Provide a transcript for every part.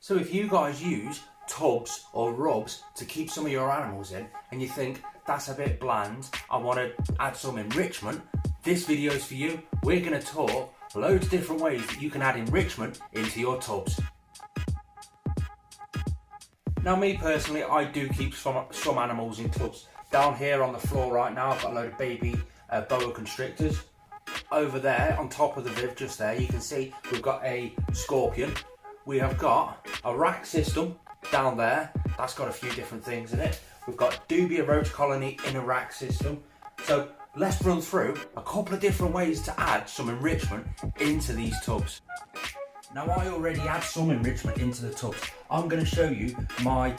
So if you guys use tubs or rubs to keep some of your animals in and you think that's a bit bland, I want to add some enrichment, this video is for you. We're going to talk loads of different ways that you can add enrichment into your tubs. Now me personally, I do keep some animals in tubs. Down here on the floor right now I've got a load of baby boa constrictors. Over there on top of the viv just there you can see we've got a scorpion. We have got a rack system down there, that's got a few different things in it. We've got dubia roach colony in a rack system. So let's run through a couple of different ways to add some enrichment into these tubs. Now I already add some enrichment into the tubs. I'm going to show you my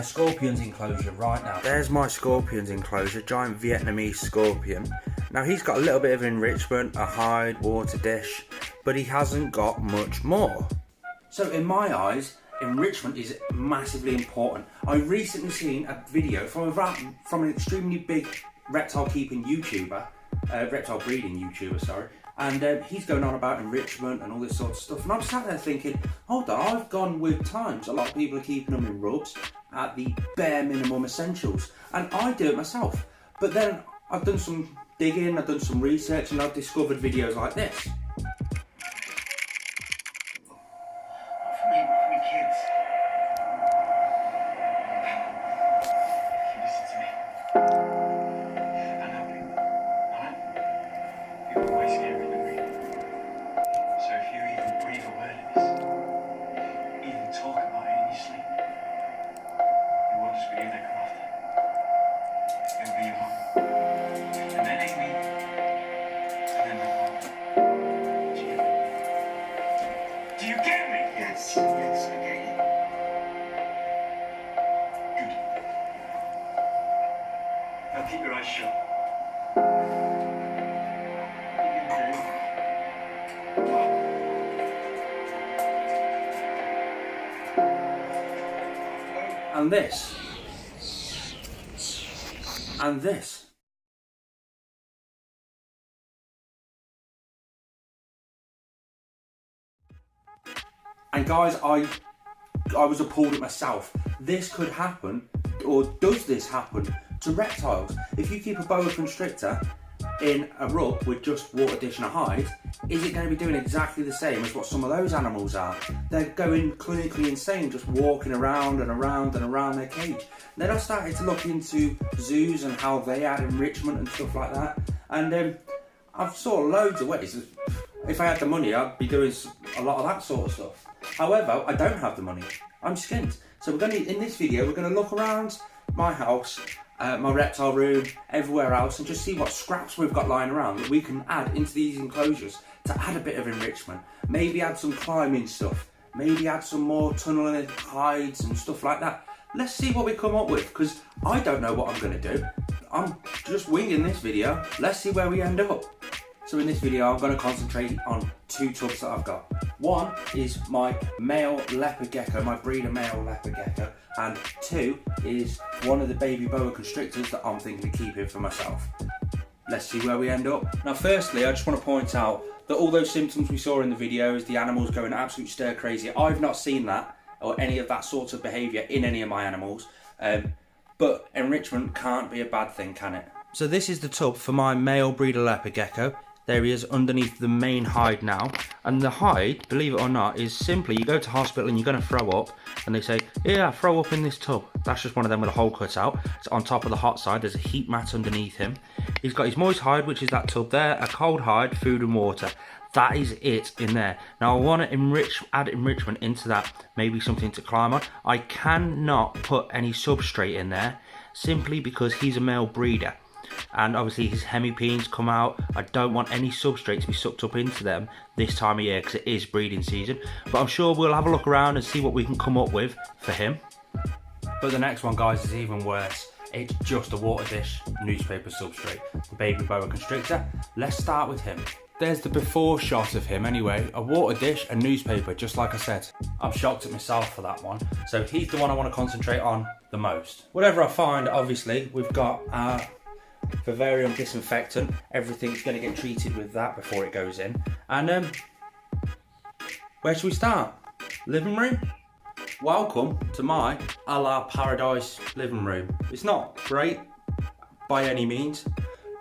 scorpion's enclosure right now. There's my scorpion's enclosure, giant Vietnamese scorpion. Now he's got a little bit of enrichment, a hide, water dish, but he hasn't got much more. So in my eyes, enrichment is massively important. I recently seen a video from an extremely big reptile keeping YouTuber, reptile breeding YouTuber, sorry, and he's going on about enrichment and all this sort of stuff. And I'm sat there thinking, hold on, I've gone with times. A lot of people are keeping them in rubs at the bare minimum essentials, and I do it myself. But then I've done some digging, I've done some research, and I've discovered videos like this. Keep your eyes shut. And this. And this. And guys, I was appalled at myself. This could happen, or does this happen, to reptiles? If you keep a boa constrictor in a rub with just water dish and a hide, is it going to be doing exactly the same as what some of those animals are? They're going clinically insane, just walking around and around and around their cage. Then I started to look into zoos and how they add enrichment and stuff like that, and I've saw loads of ways. If I had the money, I'd be doing a lot of that sort of stuff. However, I don't have the money. I'm skint. So we're going to, in this video, we're going to look around my house, my reptile room, everywhere else, and just see what scraps we've got lying around that we can add into these enclosures to add a bit of enrichment. Maybe add some climbing stuff, maybe add some more tunneling hides and stuff like that. Let's see what we come up with, because I don't know what I'm going to do. I'm just winging this video. Let's see where we end up. So in this video, I'm going to concentrate on two tubs that I've got. One is my male leopard gecko, my breeder male leopard gecko, and two is one of the baby boa constrictors that I'm thinking of keeping for myself. Let's see where we end up. Now firstly, I just want to point out that all those symptoms we saw in the videos, the animals going absolute stir crazy, I've not seen that or any of that sort of behaviour in any of my animals, but enrichment can't be a bad thing, can it? So this is the tub for my male breeder leopard gecko. There he is underneath the main hide now, and the hide, believe it or not, is simply you go to hospital and you're going to throw up and they say, yeah, throw up in this tub. That's just one of them with a hole cut out. It's on top of the hot side, there's a heat mat underneath him. He's got his moist hide, which is that tub there, a cold hide, food and water. That is it in there. Now I want to add enrichment into that, maybe something to climb on. I cannot put any substrate in there simply because he's a male breeder. And obviously his hemipenes come out. I don't want any substrate to be sucked up into them this time of year because it is breeding season. But I'm sure we'll have a look around and see what we can come up with for him. But the next one, guys, is even worse. It's just a water dish newspaper substrate, the baby boa constrictor. Let's start with him. There's the before shot of him anyway, a water dish and newspaper, just like I said. I'm shocked at myself for that one. So he's the one I want to concentrate on the most. Whatever I find, obviously, we've got our Vivarium disinfectant. Everything's going to get treated with that before it goes in. And where should we start? Living room? Welcome to my a la paradise living room. It's not great by any means,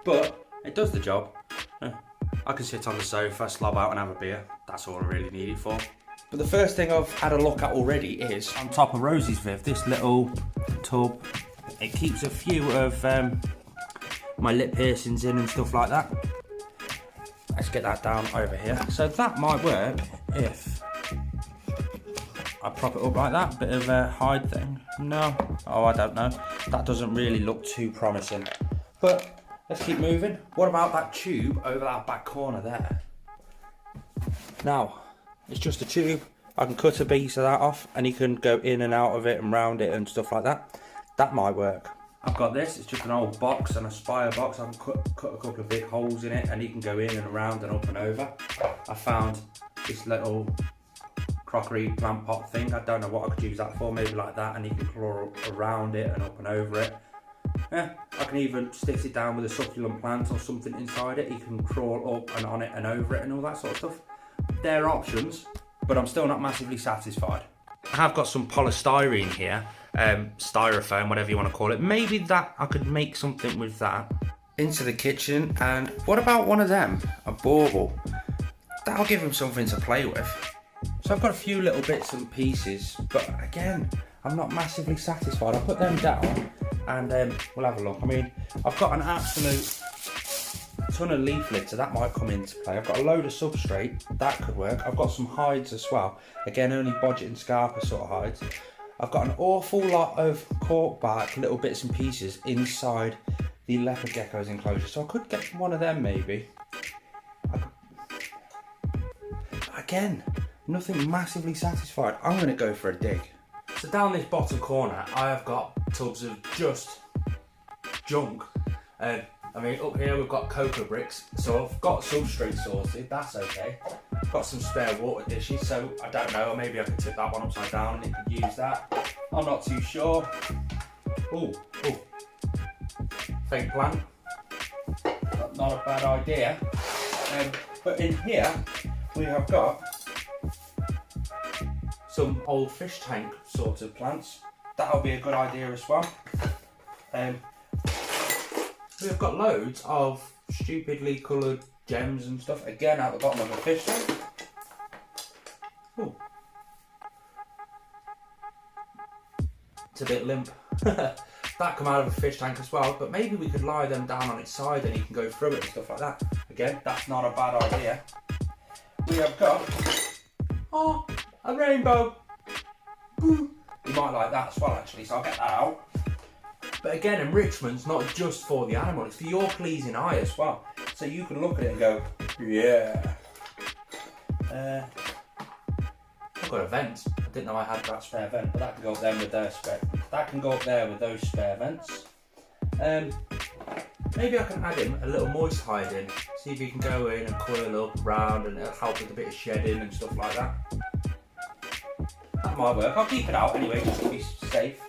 but it does the job. I can sit on the sofa, slob out and have a beer. That's all I really need it for. But the first thing I've had a look at already is on top of Rosie's Viv, this little tub. It keeps a few of my lip piercings in and stuff like that. Let's get that down over here. So that might work if I prop it up like that, bit of a hide thing. No, oh, I don't know. That doesn't really look too promising. But let's keep moving. What about that tube over that back corner there? Now, it's just a tube. I can cut a piece of that off and you can go in and out of it and round it and stuff like that. That might work. I've got this, it's just an old box, an Aspire box. I can cut a couple of big holes in it and you can go in and around and up and over. I found this little crockery plant pot thing. I don't know what I could use that for, maybe like that, and you can crawl around it and up and over it. Yeah, I can even stick it down with a succulent plant or something inside it. You can crawl up and on it and over it and all that sort of stuff. There are options, but I'm still not massively satisfied. I have got some polystyrene here, styrofoam, whatever you want to call it. Maybe that I could make something with that. Into the kitchen, and what about one of them? A bauble. That'll give him something to play with. So I've got a few little bits and pieces, but again, I'm not massively satisfied. I'll put them down and we'll have a look. I mean, I've got an absolute ton of leaf litter, that might come into play. I've got a load of substrate, that could work. I've got some hides as well. Again, only Bodget and Scarpa sort of hides. I've got an awful lot of corkbark, little bits and pieces inside the leopard gecko's enclosure. So I could get one of them maybe. Again, nothing massively satisfied. I'm going to go for a dig. So down this bottom corner, I have got tubs of just junk. I mean, up here we've got cocoa bricks, so I've got substrate sorted, that's okay. I've got some spare water dishes, so I don't know, maybe I could tip that one upside down and it could use that. I'm not too sure. Ooh, fake plant. Not a bad idea. But in here, we have got some old fish tank sort of plants. That'll be a good idea as well. We've got loads of stupidly coloured gems and stuff, again at the bottom of a fish tank. Ooh. It's a bit limp. That come out of a fish tank as well, but maybe we could lie them down on its side and you can go through it and stuff like that. Again, that's not a bad idea. We have got, oh, a rainbow. You might like that as well actually, so I'll get that out. But again, enrichment's not just for the animal, it's for your pleasing eye as well. So you can look at it and go, yeah. I've got a vent. I didn't know I had that spare vent, but that can go up there with their spare. That can go up there with those spare vents. Maybe I can add him a little moist hide in. See if he can go in and coil up around and it'll help with a bit of shedding and stuff like that. That might work. I'll keep it out anyway, just to be safe.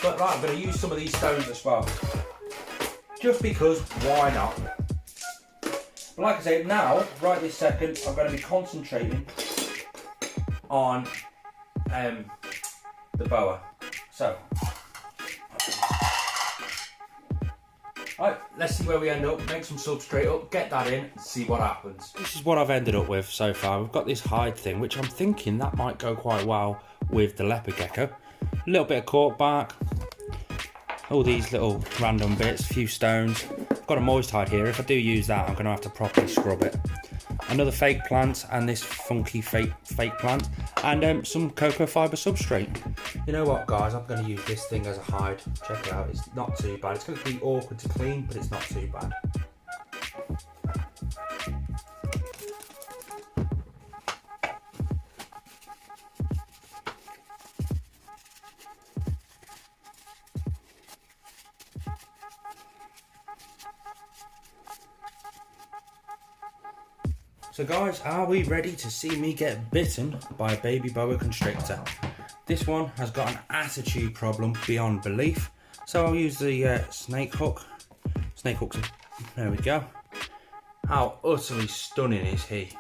But right, I'm going to use some of these stones as well. Just because, why not? But like I say, now, right this second, I'm going to be concentrating on the boa. So, right, let's see where we end up. Make some substrate up, get that in, and see what happens. This is what I've ended up with so far. We've got this hide thing, which I'm thinking that might go quite well with the leopard gecko. A little bit of cork bark, all these little random bits, a few stones. I've got a moist hide here. If I do use that, I'm going to have to properly scrub it. Another fake plant and this funky fake plant, and some cocoa fibre substrate. You know what, guys? I'm going to use this thing as a hide. Check it out. It's not too bad. It's going to be awkward to clean, but it's not too bad. So guys, are we ready to see me get bitten by a baby boa constrictor? This one has got an attitude problem beyond belief, so I'll use the snake hook. Snake hooks, there we go. How utterly stunning is he?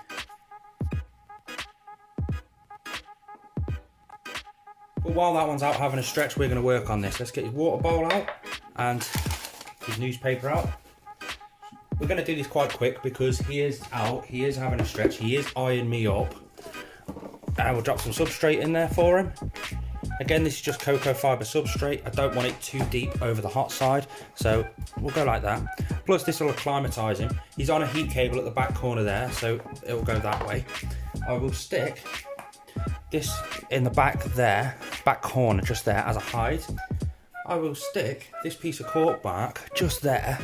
But while that one's out having a stretch, we're going to work on this. Let's get his water bowl out and his newspaper out. We're going to do this quite quick because he is out, he is having a stretch, he is eyeing me up. And we'll drop some substrate in there for him. Again, this is just cocoa fibre substrate. I don't want it too deep over the hot side, so we'll go like that. Plus this will acclimatise him. He's on a heat cable at the back corner there, so it will go that way. I will stick this in the back there, back corner just there as a hide. I will stick this piece of cork bark just there,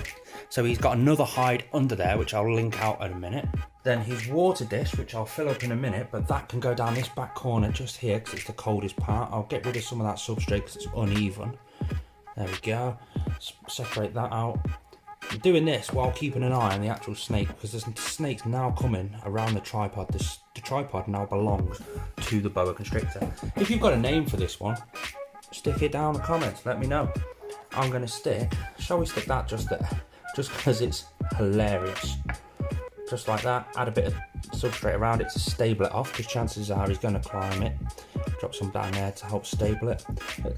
so he's got another hide under there, which I'll link out in a minute. Then his water dish, which I'll fill up in a minute, but that can go down this back corner just here because it's the coldest part. I'll get rid of some of that substrate because it's uneven. There we go. Separate that out. I'm doing this while keeping an eye on the actual snake because there's snakes now coming around the tripod. The tripod now belongs to the boa constrictor. If you've got a name for this one, stick it down in the comments, let me know. I'm going to stick, shall we stick that just there? Just because it's hilarious. Just like that, add a bit of substrate around it to stable it off because chances are he's going to climb it. Drop some down there to help stable it.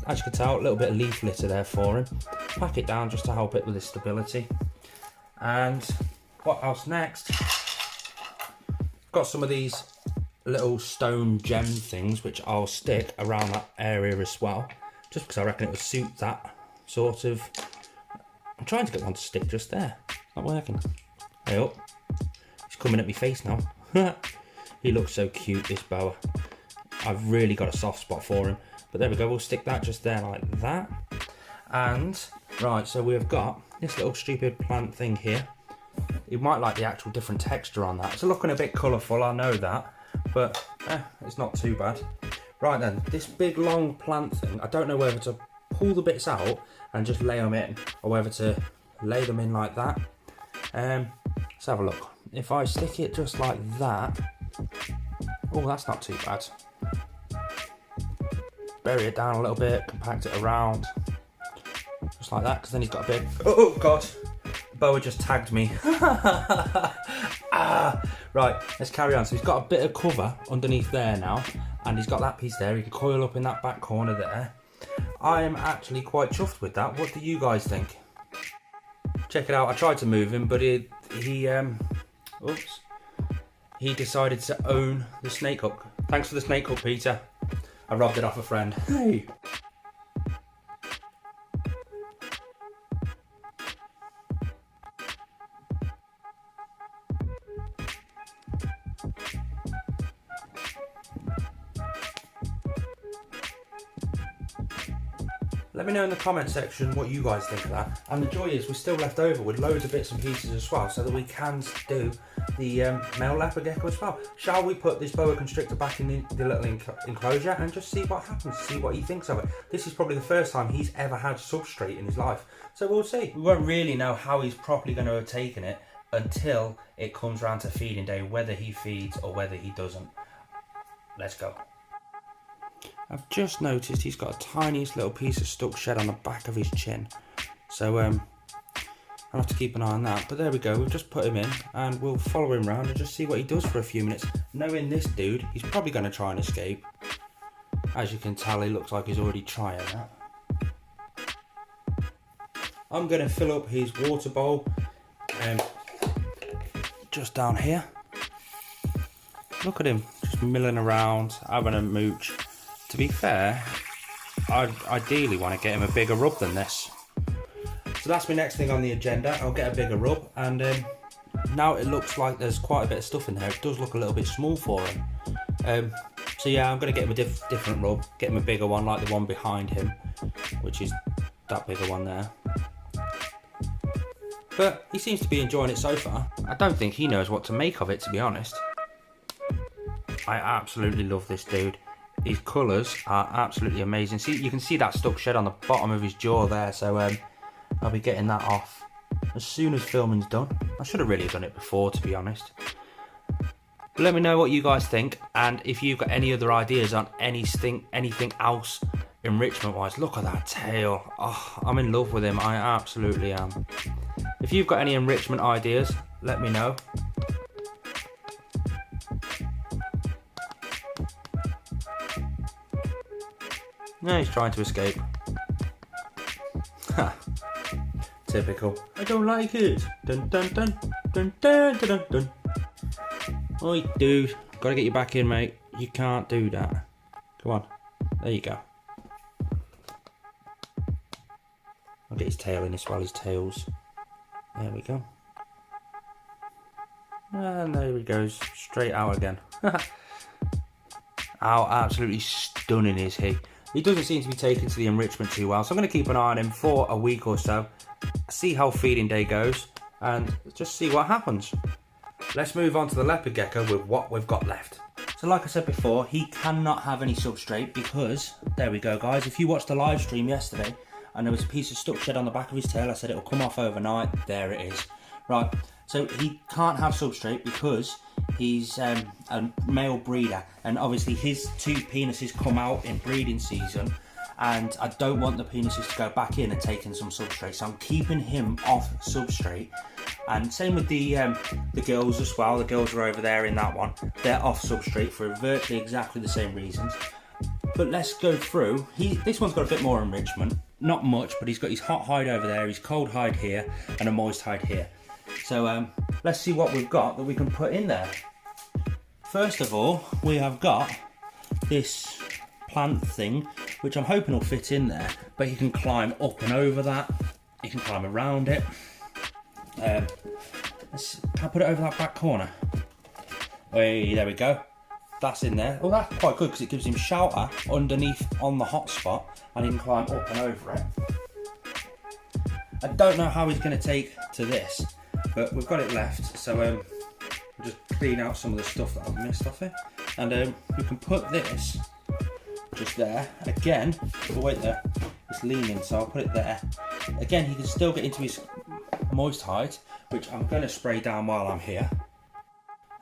As you can tell, a little bit of leaf litter there for him. Pack it down just to help it with the stability. And what else next? Got some of these little stone gem things which I'll stick around that area as well, just because I reckon it would suit that sort of. I'm trying to get one to stick just there. It's not working. Hey up. He's coming at my face now. He looks so cute, this boa. I've really got a soft spot for him. But there we go, we'll stick that just there like that. And, right, so we've got this little stupid plant thing here. You might like the actual different texture on that. It's looking a bit colourful, I know that. But, it's not too bad. Right then, this big long plant thing, I don't know whether to pull the bits out and just lay them in, or whether to lay them in like that. Let's have a look. If I stick it just like that, oh, that's not too bad. Bury it down a little bit, compact it around, just like that, because then he's got a bit. Oh God, boa just tagged me. Right, let's carry on. So he's got a bit of cover underneath there now, and he's got that piece there. He can coil up in that back corner there. I am actually quite chuffed with that. What do you guys think? Check it out. I tried to move him, but he decided to own the snake hook. Thanks for the snake hook, Peter. I robbed it off a friend. Hey. Let me know in the comment section what you guys think of that. And the joy is we're still left over with loads of bits and pieces as well, so that we can do the male leopard gecko as well. Shall we put this boa constrictor back in the little enclosure and just see what happens, see what he thinks of it. This is probably the first time he's ever had substrate in his life, so we'll see. We won't really know how he's properly going to have taken it until it comes around to feeding day, whether he feeds or whether he doesn't. Let's go. I've just noticed he's got a tiniest little piece of stuck shed on the back of his chin, so I'll have to keep an eye on that. But there we go, we've just put him in and we'll follow him around and just see what he does for a few minutes. Knowing this dude, he's probably going to try and escape. As you can tell, he looks like he's already trying that. I'm going to fill up his water bowl just down here. Look at him, just milling around, having a mooch. To be fair, I ideally want to get him a bigger rub than this. So that's my next thing on the agenda. I'll get a bigger rub, and now it looks like there's quite a bit of stuff in there. It does look a little bit small for him. So yeah, I'm going to get him a different rub, get him a bigger one like the one behind him, which is that bigger one there. But he seems to be enjoying it so far. I don't think he knows what to make of it, to be honest. I absolutely love this dude. His colours are absolutely amazing. See, you can see that stuck shed on the bottom of his jaw there, so I'll be getting that off as soon as filming's done. I should have really done it before, to be honest. But let me know what you guys think, and if you've got any other ideas on anything else enrichment wise. Look at that tail. Oh, I'm in love with him. I absolutely am. If you've got any enrichment ideas, let me know. No, he's trying to escape. Ha. Typical. I don't like it. Dun dun dun dun dun dun dun dun. Oi, dude. Gotta get you back in, mate. You can't do that. Come on. There you go. I'll get his tail in as well, his tails. There we go. And there he goes. Straight out again. How absolutely stunning is he? He doesn't seem to be taken to the enrichment too well, so I'm going to keep an eye on him for a week or so, see how feeding day goes, and just see what happens. Let's move on to the leopard gecko with what we've got left. So like I said before, he cannot have any substrate because, there we go guys, if you watched the live stream yesterday and there was a piece of stuck shed on the back of his tail, I said it'll come off overnight, there it is. Right, so he can't have substrate because he's a male breeder, and obviously his 2 penises come out in breeding season, and I don't want the penises to go back in and take in some substrate, so I'm keeping him off substrate. And same with the girls as well. The girls are over there in that one, they're off substrate for virtually exactly the same reasons. But let's go through. This one's got a bit more enrichment, not much, but he's got his hot hide over there, his cold hide here, and a moist hide here. So let's see what we've got that we can put in there. First of all, we have got this plant thing, which I'm hoping will fit in there, but he can climb up and over that. He can climb around it. Can I put it over that back corner? Hey, there we go. That's in there. Well, that's quite good because it gives him shelter underneath on the hot spot, and he can climb up and over it. I don't know how he's going to take to this, but we've got it left, so we'll just clean out some of the stuff that I've missed off it, and we can put this just there. Again, oh wait there, it's leaning, so I'll put it there. Again, he can still get into his moist hide, which I'm going to spray down while I'm here.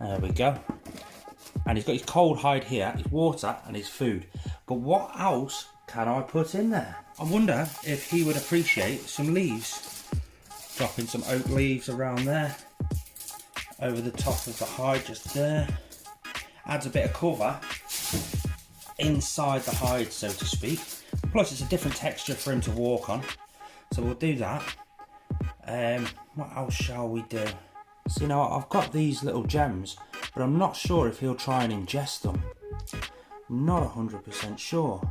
There we go. And he's got his cold hide here, his water and his food. But what else can I put in there? I wonder if he would appreciate some leaves. Dropping some oak leaves around there, over the top of the hide, just there. Adds a bit of cover inside the hide, so to speak. Plus it's a different texture for him to walk on, so we'll do that. What else shall we do? So now I've got these little gems, but I'm not sure if he'll try and ingest them. Not 100% sure.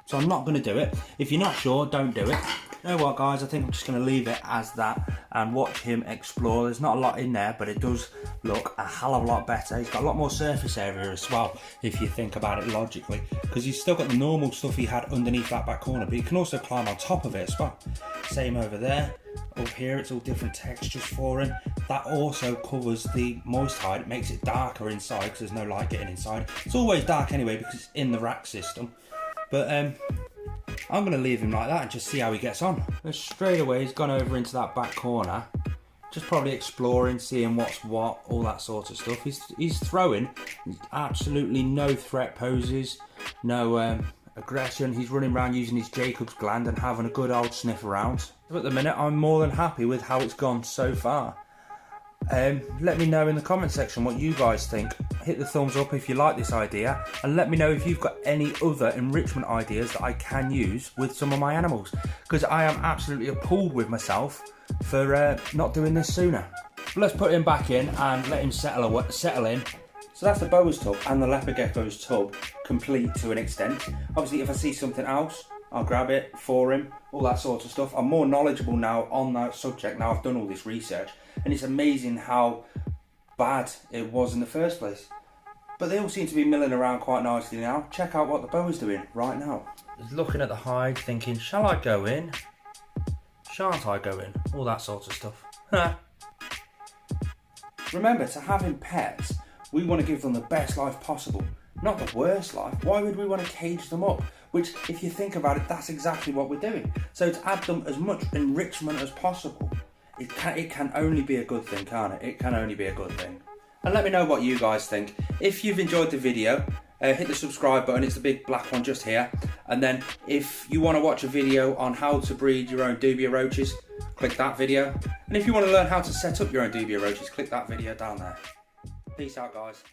So I'm not going to do it. If you're not sure, don't do it. You know what guys, I think I'm just going to leave it as that and watch him explore. There's not a lot in there, but it does look a hell of a lot better. He's got a lot more surface area as well, if you think about it logically, because he's still got the normal stuff he had underneath that back corner, but he can also climb on top of it as well. Same over there. Up here it's all different textures for him. That also covers the moist hide. It makes it darker inside because there's no light getting inside. It's always dark anyway because it's in the rack system. But I'm going to leave him like that and just see how he gets on. And straight away he's gone over into that back corner, just probably exploring, seeing what's what, all that sort of stuff. He's throwing absolutely no threat poses, no aggression. He's running around using his Jacob's gland and having a good old sniff around. But at the minute I'm more than happy with how it's gone so far. Let me know in the comment section what you guys think. Hit the thumbs up if you like this idea, and let me know if you've got any other enrichment ideas that I can use with some of my animals, because I am absolutely appalled with myself for not doing this sooner. But let's put him back in and let him settle in. So that's the boa's tub and the leopard gecko's tub complete to an extent. Obviously if I see something else, I'll grab it for him, all that sort of stuff. I'm more knowledgeable now on that subject now I've done all this research, and it's amazing how bad it was in the first place. But they all seem to be milling around quite nicely now. Check out what the boa's doing right now. He's looking at the hide thinking, shall I go in? Shan't I go in? All that sort of stuff. Remember, to having pets, we want to give them the best life possible, not the worst life. Why would we want to cage them up? Which, if you think about it, that's exactly what we're doing. So to add them as much enrichment as possible, it can only be a good thing, can't it? It can only be a good thing. And let me know what you guys think. If you've enjoyed the video, hit the subscribe button, it's the big black one just here. And then if you want to watch a video on how to breed your own dubia roaches, click that video. And if you want to learn how to set up your own dubia roaches, click that video down there. Peace out guys.